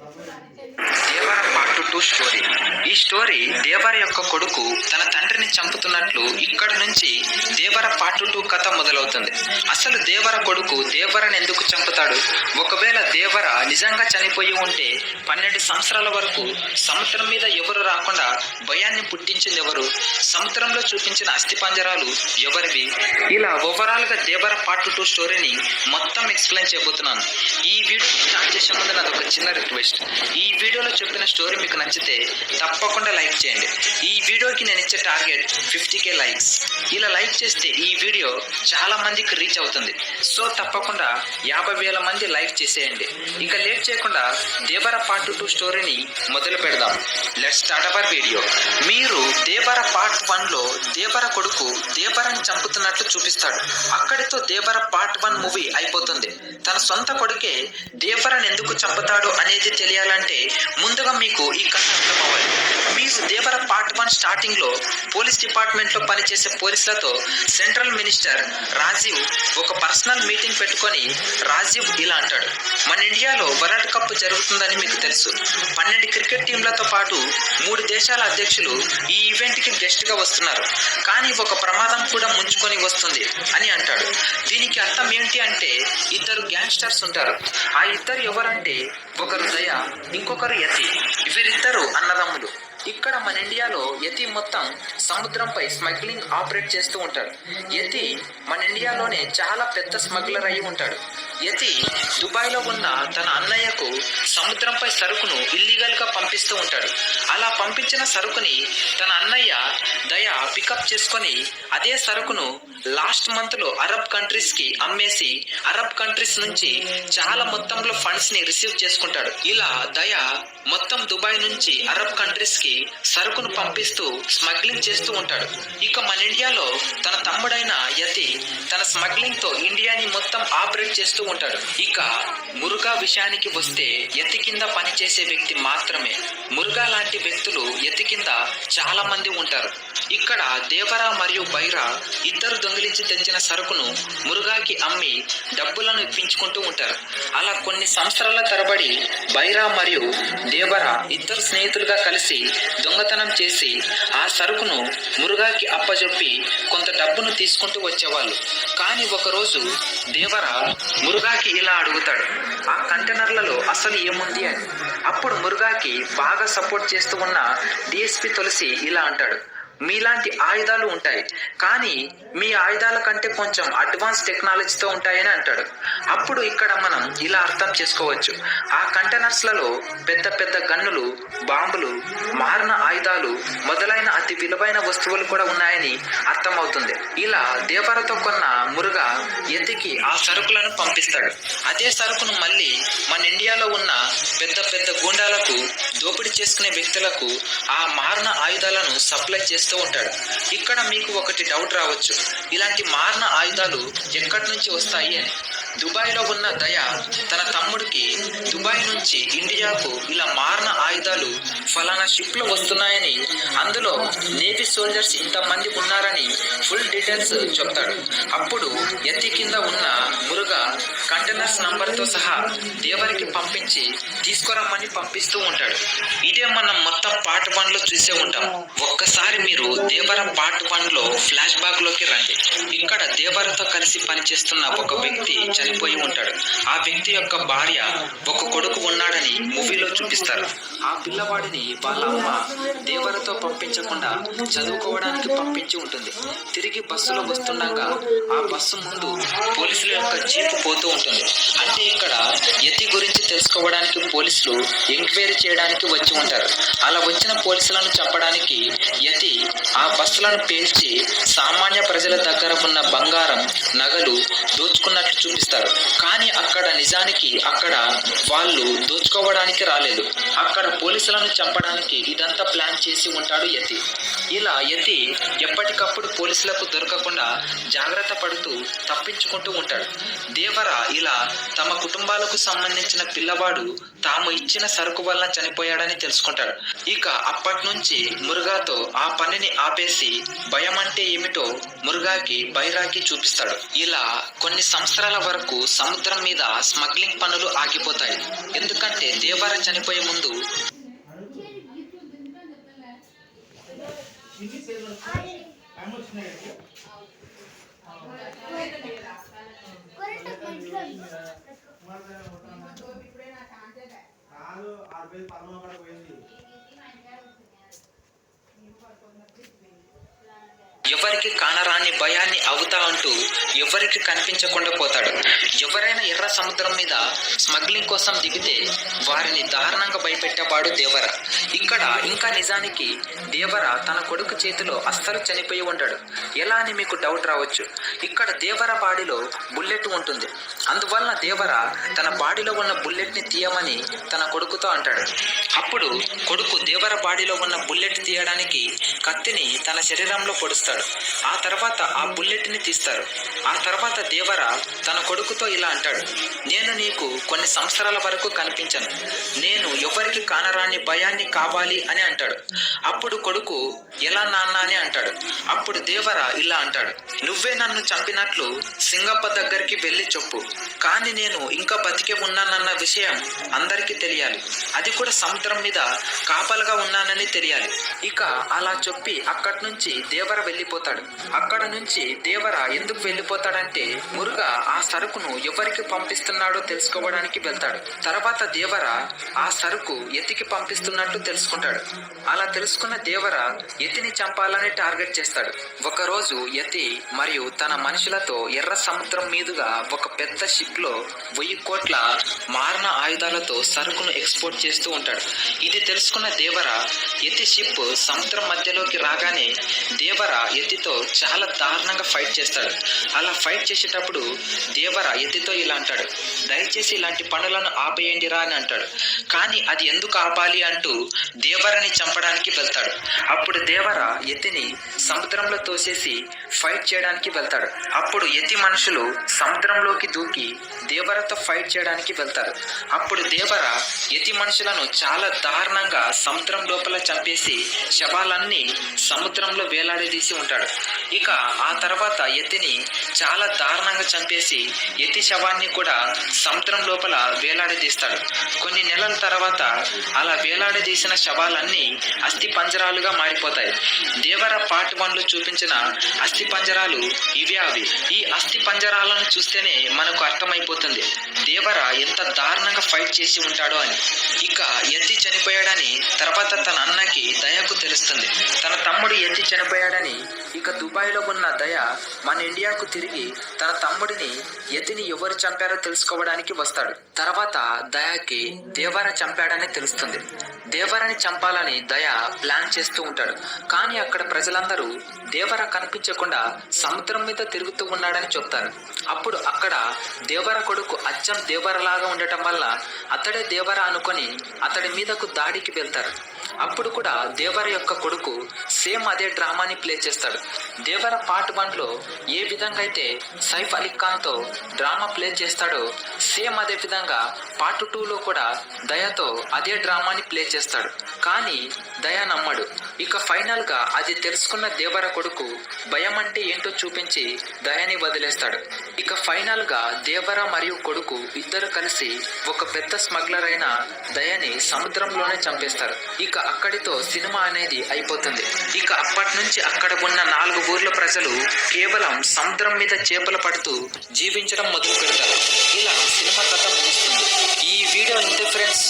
దేవర part 2 story. ఈ story దేవర యొక్క కొడుకు తన తండ్రిని చంపుతున్నట్లు ఇక్కడ నుంచి దేవర పార్ట్ 2 కథ మొదలవుతుంది. అసలు దేవర కొడుకు దేవరని ఎందుకు చంపుతాడు? ఒకవేళ దేవర నిజంగా చనిపోయి ఉంటే 12 సంవత్సరాల వరకు సముద్రం మీద ఎవరు రాకుండా భయాన్ని పుట్టించింది ఎవరు? సముద్రంలో చూపించిన అస్థిపంజరాలు ఎవరివి? ఇలా ఓవరాల్ గా దేవర పార్ట్ 2 స్టోరీని మొత్తం ఎక్స్ప్లెయిన్ చేయబోతున్నాను. ఈ వీడియో స్టార్ట్ చేసే ముందు నాది ఒక చిన్న రిక్వెస్ట్. ఈ వీడియోలో చెప్పిన స్టోరీ మీకు నచ్చితే తప్పకుండా లైక్ చేయండి. ఈ వీడియోకి నేను ఇచ్చే టార్గెట్ 50k లైక్స్. ఇలా లైక్ చేస్తే ఈ వీడియో చాలా మందికి రీచ్ అవుతుంది. సో తప్పకుండా 50,000 మంది లైక్ చేసేయండి. ఇక లేట్ చేయకుండా దేవర పార్ట్ 2 స్టోరీని మొదలు పెడదాం. Let's start our video. మీరు దేవర పార్ట్ 1 లో దేవర కొడుకు దేవరని చంపుతున్నట్లు చూపిస్తాడు. అక్కడితో దేవర పార్ట్ 1 మూవీ అయిపోతుంది. తన సొంత కొడుకే దేవరని ఎందుకు చంపుతాడు అనేది తెలియాలంటే ముందుగా మీకు ఈ కథ అర్థమవ్వాలి. మీరు దేవర పార్ట్ 1 స్టార్టింగ్ లో పోలీస్ డిపార్ట్మెంట్ లో పనిచేసే పోలీసులతో సెంట్రల్ మినిస్టర్ రాజీవ్ ఒక పర్సనల్ మీటింగ్ పెట్టుకొని రాజీవ్ ఇలా అంటాడు, మన ఇండియాలో వరల్డ్ కప్ జరుగుతుందని మీకు తెలుసు. 12 క్రికెట్ టీంలతో పాటు 3 దేశాల అధ్యక్షులు ఈ ఈవెంట్ కి గెస్ట్ గా వస్తున్నారు. కానీ ఒక ప్రమాదం కూడా ముంచుకొని వస్తుంది అని అంటాడు. దీనికి అర్థం ఏంటి అంటే ఇద్దరు గ్యాంగ్స్టర్స్ ఉంటారు. ఆ ఇద్దరు ఎవరంటే ఒకరు దయ, ఇంకొకరు యతి. వీరిద్దరు అన్నదమ్ములు. ఇక్కడ మన ఇండియాలో యతి మొత్తం సముద్రంపై స్మగ్లింగ్ ఆపరేట్ చేస్తూ ఉంటాడు. యతి మన ఇండియాలోనే చాలా పెద్ద స్మగ్లర్ అయి ఉంటాడు. యతి దుబాయ్ లో ఉన్న తన అన్నయ్యకు సముద్రంపై సరుకును ఇల్లీగల్ గా పంపిస్తూ ఉంటాడు. అలా పంపించిన సరుకుని తన అన్నయ్య దయ పికప్ చేసుకొని అదే సరుకును లాస్ట్ మంత్ లో అరబ్ కంట్రీస్ కి అమ్మేసి అరబ్ కంట్రీస్ నుంచి చాలా మొత్తంలో ఫండ్స్ ని రిసీవ్ చేసుకుంటాడు. ఇలా దయ మొత్తం దుబాయ్ నుంచి అరబ్ కంట్రీస్ కి సరుకును పంపిస్తూ స్మగ్లింగ్ చేస్తూ ఉంటాడు. ఇక మన ఇండియాలో తన తమ్ముడైన యతి తన స్మగ్లింగ్ తో ఇండియాని మొత్తం ఆపరేట్ చేస్తూ ఉంటాడు. ఇక మురుగా విషయానికి వస్తే యతి కింద పనిచేసే వ్యక్తి మాత్రమే. మురుగా లాంటి వ్యక్తులు యతి కింద చాలా మంది ఉంటారు. ఇక్కడ దేవర మరియు బైరా ఇద్దరు దొంగిలించి తెచ్చిన సరుకును మురుగాకి అమ్మి డబ్బులను ఇప్పించుకుంటూ ఉంటారు. అలా కొన్ని సంవత్సరాల తరబడి బైరా మరియు దేవర ఇద్దరు స్నేహితులుగా కలిసి దొంగతనం చేసి ఆ సరుకును మురుగాకి అప్పజెప్పి కొంత డబ్బును తీసుకుంటూ వచ్చేవాళ్ళు. కానీ ఒకరోజు దేవర మురుగాకి ఇలా అడుగుతాడు, ఆ కంటైనర్లలో అసలు ఏముంది అని. అప్పుడు మురుగాకి బాగా సపోర్ట్ చేస్తూ ఉన్న డిఎస్పి తులసి ఇలా అంటాడు, మీలాంటి ఆయుధాలు ఉంటాయి, కానీ మీ ఆయుధాల కంటే కొంచెం అడ్వాన్స్ టెక్నాలజీతో ఉంటాయని అంటాడు. అప్పుడు ఇక్కడ మనం ఇలా అర్థం చేసుకోవచ్చు, ఆ కంటైనర్స్ లలో పెద్ద పెద్ద గన్నులు, బాంబులు, మారణ ఆయుధాలు మొదలైన అతి విలువైన వస్తువులు కూడా ఉన్నాయని అర్థమవుతుంది. ఇలా దేవరతో కొన్న మురుగా యతికి ఆ సరుకులను పంపిస్తాడు. అదే సరుకును మళ్ళీ మన ఇండియాలో ఉన్న పెద్ద పెద్ద గూండాలకు, దోపిడీ చేసుకునే వ్యక్తులకు ఆ మారణ ఆయుధాలను సప్లై చేస్తూ ఉంటాడు. ఇక్కడ మీకు ఒకటి డౌట్ రావచ్చు, ఇలాంటి మారణ ఆయుధాలు ఎక్కడి నుంచి వస్తాయి అని. దుబాయ్ లో ఉన్న దయ తన తమ్ముడికి దుబాయ్ నుంచి ఇండియాకు ఇలా మారణ ఆయుధాలు ఫలానా షిప్ లో వస్తున్నాయని, అందులో నేవీ సోల్జర్స్ ఇంతమంది ఉన్నారని ఫుల్ డీటెయిల్స్ చెప్తాడు. అప్పుడు యతి కింద ఉన్న మురుగా కంటైనర్స్ నంబర్ తో సహా దేవరికి పంపించి తీసుకురమ్మని పంపిస్తూ ఉంటాడు. ఇదే మనం మొత్తం పార్ట్ 1 లో చూసే ఉంటాం. ఒక్కసారి మీరు దేవర పార్ట్ 1 లో ఫ్లాష్ బ్యాక్ లోకి రండి. ఇక్కడ దేవరతో కలిసి పనిచేస్తున్న ఒక వ్యక్తి చనిపోయి ఉంటాడు. ఆ వ్యక్తి యొక్క భార్య, ఒక కొడుకు ఉన్నాడని మూవీలో చూపిస్తారు. ఆ పిల్లవాడిని వాళ్ళ అమ్మ దేవరతో పంపించకుండా చదువుకోవడానికి పంపించి ఉంటుంది. తిరిగి బస్సులో వస్తుండగా ఆ బస్సు ముందు పోలీసుల యొక్క జీపు పోతూ ఉంటుంది. అంటే ఇక్కడ యతి గురించి తెలుసుకోవడానికి పోలీసులు ఎంక్వైరీ చేయడానికి వచ్చి ఉంటారు. అలా వచ్చిన పోలీసులను చంపడానికి యతి ఆ బస్సులను పేల్చి సామాన్య ప్రజల దగ్గర ఉన్న బంగారం, నగలు దోచుకున్నట్లు చూపిస్తారు. కానీ అక్కడ నిజానికి అక్కడ వాళ్ళు దోచుకోవడానికి రాలేదు. అక్కడ పోలీసులను చంపడానికి ఇదంతా ప్లాన్ చేసి ఉంటాడు యతి. ఇలా యతి ఎప్పటికప్పుడు పోలీసులకు దొరకకుండా జాగ్రత్త పడుతూ తప్పించుకుంటూ ఉంటాడు. దేవర ఇలా తమ కుటుంబాలకు సంబంధించిన పిల్లవాడు తాము ఇచ్చిన సరుకు వల్ల చనిపోయాడని తెలుసుకుంటాడు. ఇక అప్పటి నుంచి మురుగాతో ఆ పనిని ఆపేసి భయం అంటే ఏమిటో మురుగాకి బైరాకి చూపిస్తాడు. ఇలా కొన్ని సంవత్సరాల వరకు సముద్రం మీద స్మగ్లింగ్ పనులు ఆగిపోతాయి. ఎందుకంటే దేవర చనిపోయే ముందు ఎవరికి కానరాని భయాన్ని అవుతా అంటూ ఎవరికి కనిపించకుండా పోతాడు. ఎవరైనా ఎర్ర సముద్రం మీద స్మగ్లింగ్ కోసం దిగితే వారిని దారుణంగా భయపెట్టేవాడు దేవర. ఇక్కడ ఇంకా నిజానికి దేవర తన కొడుకు చేతిలో అస్సలు చనిపోయి ఉంటాడు. ఎలా అని మీకు డౌట్ రావచ్చు. ఇక్కడ దేవర బాడీలో బుల్లెట్ ఉంటుంది. అందువలన దేవర తన బాడీలో ఉన్న బుల్లెట్ ని తీయమని తన కొడుకుతో అంటాడు. అప్పుడు కొడుకు దేవర బాడీలో ఉన్న బుల్లెట్ తీయడానికి కత్తిని తన శరీరంలో పొడుస్తాడు. ఆ తర్వాత ఆ బుల్లెట్ ని తీస్తారు. ఆ తర్వాత దేవర తన కొడుకుతో ఇలా అంటాడు, నేను నీకు కొన్ని సంవత్సరాల వరకు కనిపించను, నేను ఎవరికి కానరాని భయాన్ని కావాలి అని అంటాడు. అప్పుడు కొడుకు ఎలా నాన్న అని అంటాడు. అప్పుడు దేవర ఇలా అంటాడు, నువ్వే నన్ను చంపినట్లు సింగప్ప దగ్గరికి వెళ్ళి చెప్పు, కానీ నేను ఇంకా బతికే ఉన్నానన్న విషయం అందరికీ తెలియాలి, అది కూడా సముద్రం మీద కాపలుగా ఉన్నానని తెలియాలి. ఇక అలా చెప్పి అక్కడి నుంచి దేవర వెళ్ళిపోతాడు. అక్కడ నుంచి దేవర ఎందుకు వెళ్ళిపోతాడంటే మురుగా ఆ సరుకును ఎవరికి పంపిస్తున్నాడో తెలుసుకోవడానికి వెళ్తాడు. తర్వాత దేవర ఆ సరుకు యతికి పంపిస్తున్నట్టు తెలుసుకుంటాడు. అలా తెలుసుకున్న దేవర యతిని చంపాలని టార్గెట్ చేస్తాడు. ఒకరోజు యతి మరియు తన మనుషులతో ఎర్ర సముద్రం మీదుగా ఒక పెద్ద షిప్ లో 1000 కోట్ల మారణ ఆయుధాలతో సరుకును ఎక్స్పోర్ట్ చేస్తూ ఉంటాడు. ఇది తెలుసుకున్న దేవర యతి షిప్ సముద్రం మధ్యలోకి రాగానే దేవర యతితో చాలా దారుణంగా ఫైట్ చేస్తాడు. అలా ఫైట్ చేసేటప్పుడు దేవర యతితో ఇలా అంటాడు, దయచేసి ఇలాంటి పనులను ఆపేయండిరా అని అంటాడు. కానీ అది ఎందుకు ఆపాలి అంటూ దేవరని చంపడానికి వెళ్తాడు. అప్పుడు దేవర యతిని సముద్రంలో తోసేసి ఫైట్ చేయడానికి వెళ్తాడు. అప్పుడు యతి మనుషులు సముద్రంలోకి దూకి దేవరతో ఫైట్ చేయడానికి వెళ్తారు. అప్పుడు దేవర యతి మనుషులను చాలా దారుణంగా సముద్రం లోపల చంపేసి శవాలన్నీ సముద్రంలో వేలాడదీసి ఉంటాడు. ఇక ఆ తర్వాత యతిని చాలా దారుణంగా చంపేసి యతి శవాన్ని కూడా సముద్రం లోపల వేలాడదీస్తాడు. కొన్ని నెలల తర్వాత అలా వేలాడదీసిన శవాలన్నీ అస్థి పంజరాలుగా మారిపోతాయి. దేవర పార్ట్ 1 లో చూపించిన అస్థి పంజరాలు ఇవే అవి. ఈ అస్థి పంజరాలను చూస్తేనే మనకు అర్థమైపోతుంది దేవర ఎంత దారుణంగా ఫైట్ చేసి ఉంటాడో అని. ఇక యతి చనిపోయాడని తర్వాత తన అన్నకి దయకు తెలుస్తుంది. తన తమ్ముడు యతి చనిపోయాడని. ఇక దుబాయ్లో ఉన్న దయ మన ఇండియాకు తిరిగి తన తమ్ముడిని యతిని ఎవరు చంపారో తెలుసుకోవడానికి వస్తాడు. తర్వాత దయకి దేవర చంపాడని తెలుస్తుంది. దేవరని చంపాలని దయ ప్లాన్ చేస్తూ ఉంటాడు. కానీ అక్కడ ప్రజలందరూ దేవర కనిపించకుండా సముద్రం మీద తిరుగుతూ ఉన్నాడని చెప్తారు. అప్పుడు అక్కడ దేవర కొడుకు అచ్చం దేవరలాగా ఉండటం వల్ల అతడే దేవర అనుకొని అతడి మీదకు దాడికి వెళ్తారు. అప్పుడు కూడా దేవర యొక్క కొడుకు సేమ్ అదే డ్రామాని ప్లే చేస్తాడు. దేవర పార్ట్ 1 లో ఏ విధంగా అయితే సైఫ్ అలీ ఖాన్ తో డ్రామా ప్లే చేస్తాడో సేమ్ అదే విధంగా పార్ట్ 2 లో కూడా దయతో అదే డ్రామాని ప్లే చేస్తాడు. కానీ దయ నమ్మడు. ఇక ఫైనల్ గా అది తెలుసుకున్న దేవర కొడుకు భయం అంటే ఏంటో చూపించి దయని వదిలేస్తాడు. ఇక ఫైనల్ గా దేవర మరియు కొడుకు ఇద్దరు కలిసి ఒక పెద్ద స్మగ్లర్ అయిన దయని సముద్రంలోనే చంపేస్తారు. ఇక అక్కడితో సినిమా అనేది అయిపోతుంది. ఇక అప్పటి నుంచి అక్కడ ఉన్న 4 ఊర్ల ప్రజలు కేవలం సముద్రం మీద చేపలు పడుతూ జీవించడం మొదలు పెడతారు. ఇలా సినిమా కథ ముగుస్తుంది. ఈ వీడియో ఇంతే ఫ్రెండ్స్.